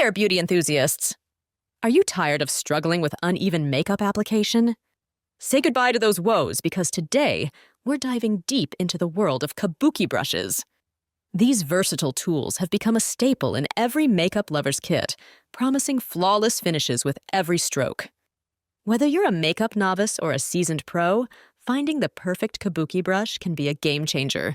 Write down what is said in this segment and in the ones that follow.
there, beauty enthusiasts! Are you tired of struggling with uneven makeup application? Say goodbye to those woes because today we're diving deep into the world of Kabuki brushes. These versatile tools have become a staple in every makeup lover's kit, promising flawless finishes with every stroke. Whether you're a makeup novice or a seasoned pro, finding the perfect Kabuki brush can be a game changer.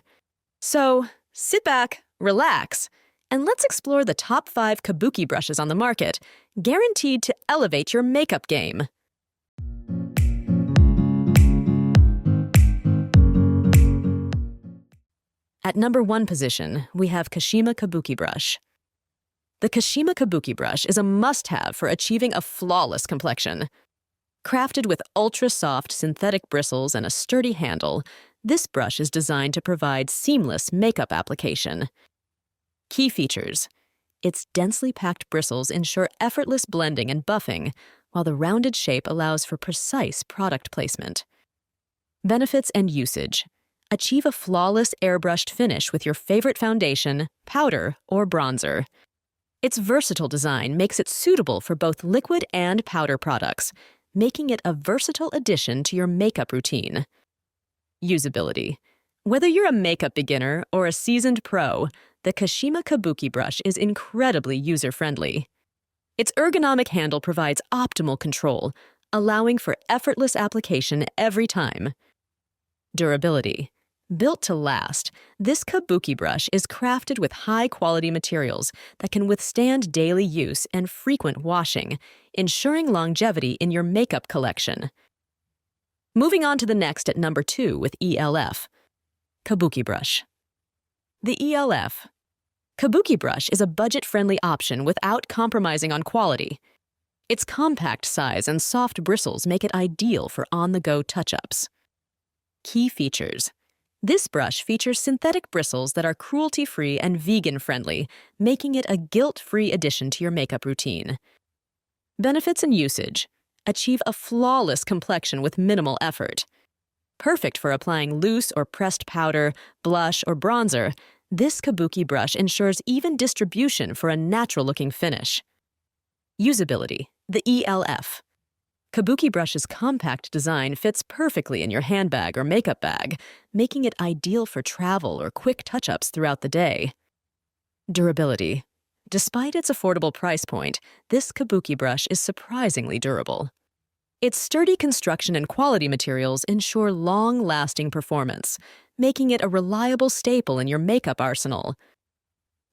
So, sit back, relax, and let's explore the top 5 Kabuki brushes on the market, guaranteed to elevate your makeup game. At number 1 position, we have Kashima Kabuki Brush. The Kashima Kabuki Brush is a must-have for achieving a flawless complexion. Crafted with ultra-soft synthetic bristles and a sturdy handle, this brush is designed to provide seamless makeup application. Key features: its densely packed bristles ensure effortless blending and buffing, while the rounded shape allows for precise product placement. Benefits and usage: achieve a flawless airbrushed finish with your favorite foundation, powder, or bronzer. Its versatile design makes it suitable for both liquid and powder products, making it a versatile addition to your makeup routine. Usability: whether you're a makeup beginner or a seasoned pro, the Kashima Kabuki brush is incredibly user-friendly. Its ergonomic handle provides optimal control, allowing for effortless application every time. Durability: built to last, this Kabuki brush is crafted with high-quality materials that can withstand daily use and frequent washing, ensuring longevity in your makeup collection. Moving on to the next at number 2 with e.l.f. Kabuki Brush. The e.l.f. Kabuki brush is a budget-friendly option without compromising on quality. Its compact size and soft bristles make it ideal for on-the-go touch-ups. Key features: this brush features synthetic bristles that are cruelty-free and vegan-friendly, making it a guilt-free addition to your makeup routine. Benefits and usage: achieve a flawless complexion with minimal effort. Perfect for applying loose or pressed powder, blush, or bronzer, this Kabuki brush ensures even distribution for a natural-looking finish. Usability: the e.l.f. Kabuki brush's compact design fits perfectly in your handbag or makeup bag, making it ideal for travel or quick touch-ups throughout the day. Durability: despite its affordable price point, this Kabuki brush is surprisingly durable. Its sturdy construction and quality materials ensure long-lasting performance, making it a reliable staple in your makeup arsenal.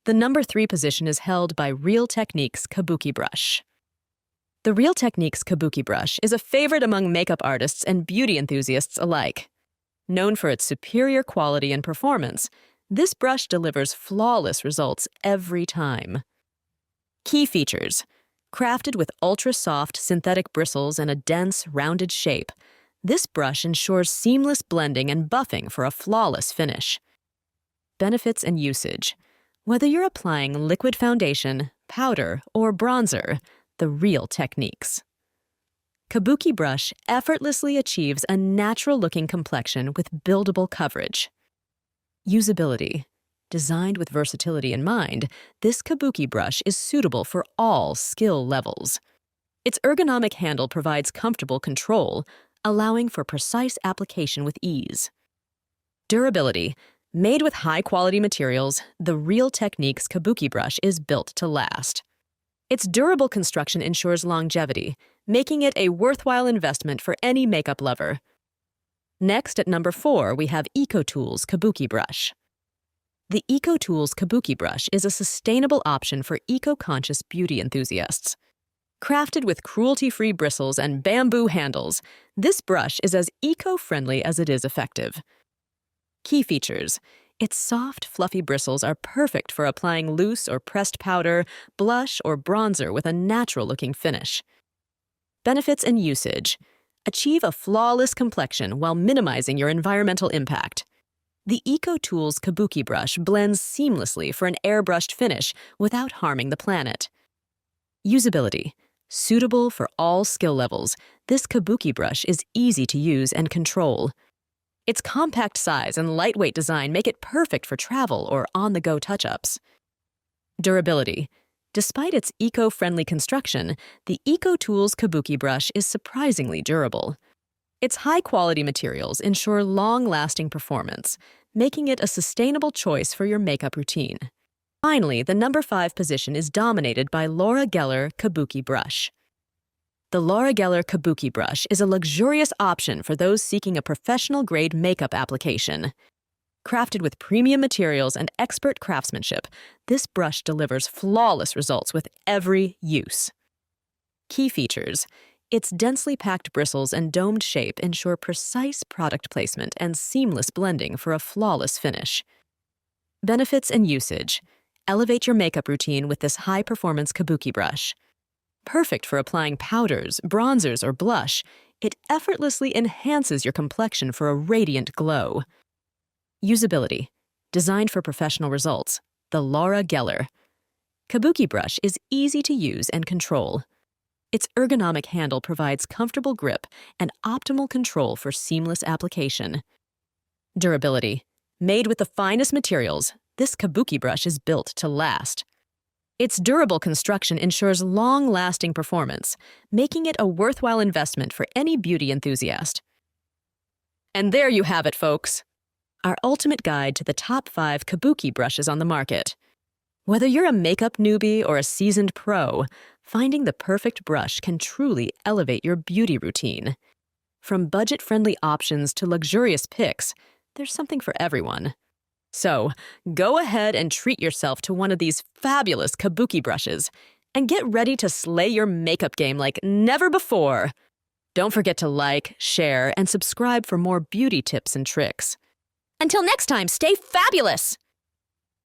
The number 3 position is held by Real Techniques Kabuki Brush. The Real Techniques Kabuki Brush is a favorite among makeup artists and beauty enthusiasts alike. Known for its superior quality and performance, this brush delivers flawless results every time. Key features: crafted with ultra-soft synthetic bristles and a dense, rounded shape, this brush ensures seamless blending and buffing for a flawless finish. Benefits and usage: whether you're applying liquid foundation, powder, or bronzer, the Real Techniques Kabuki brush effortlessly achieves a natural-looking complexion with buildable coverage. Usability: designed with versatility in mind, this Kabuki brush is suitable for all skill levels. Its ergonomic handle provides comfortable control, allowing for precise application with ease. Durability: made with high-quality materials, the Real Techniques Kabuki brush is built to last. Its durable construction ensures longevity, making it a worthwhile investment for any makeup lover. Next, at number 4, we have EcoTools Kabuki Brush. The EcoTools Kabuki Brush is a sustainable option for eco-conscious beauty enthusiasts. Crafted with cruelty-free bristles and bamboo handles, this brush is as eco-friendly as it is effective. Key features: its soft, fluffy bristles are perfect for applying loose or pressed powder, blush, or bronzer with a natural-looking finish. Benefits and usage: achieve a flawless complexion while minimizing your environmental impact. The EcoTools Kabuki brush blends seamlessly for an airbrushed finish without harming the planet. Usability: suitable for all skill levels, this Kabuki brush is easy to use and control. Its compact size and lightweight design make it perfect for travel or on-the-go touch-ups. Durability: Despite its eco-friendly construction, the EcoTools Kabuki Brush is surprisingly durable. Its high-quality materials ensure long-lasting performance, making it a sustainable choice for your makeup routine. Finally, the number 5 position is dominated by Laura Geller Kabuki Brush. The Laura Geller Kabuki Brush is a luxurious option for those seeking a professional-grade makeup application. Crafted with premium materials and expert craftsmanship, this brush delivers flawless results with every use. Key features: its densely packed bristles and domed shape ensure precise product placement and seamless blending for a flawless finish. Benefits and usage: elevate your makeup routine with this high-performance kabuki brush. Perfect for applying powders, bronzers, or blush, it effortlessly enhances your complexion for a radiant glow. Usability: designed for professional results, the Laura Geller Kabuki brush is easy to use and control. Its ergonomic handle provides comfortable grip and optimal control for seamless application. Durability: made with the finest materials, this kabuki brush is built to last. Its durable construction ensures long-lasting performance, making it a worthwhile investment for any beauty enthusiast. And there you have it, folks. Our ultimate guide to the top 5 kabuki brushes on the market. Whether you're a makeup newbie or a seasoned pro, finding the perfect brush can truly elevate your beauty routine. From budget-friendly options to luxurious picks, there's something for everyone. So, go ahead and treat yourself to one of these fabulous kabuki brushes and get ready to slay your makeup game like never before. Don't forget to like, share, and subscribe for more beauty tips and tricks. Until next time, stay fabulous!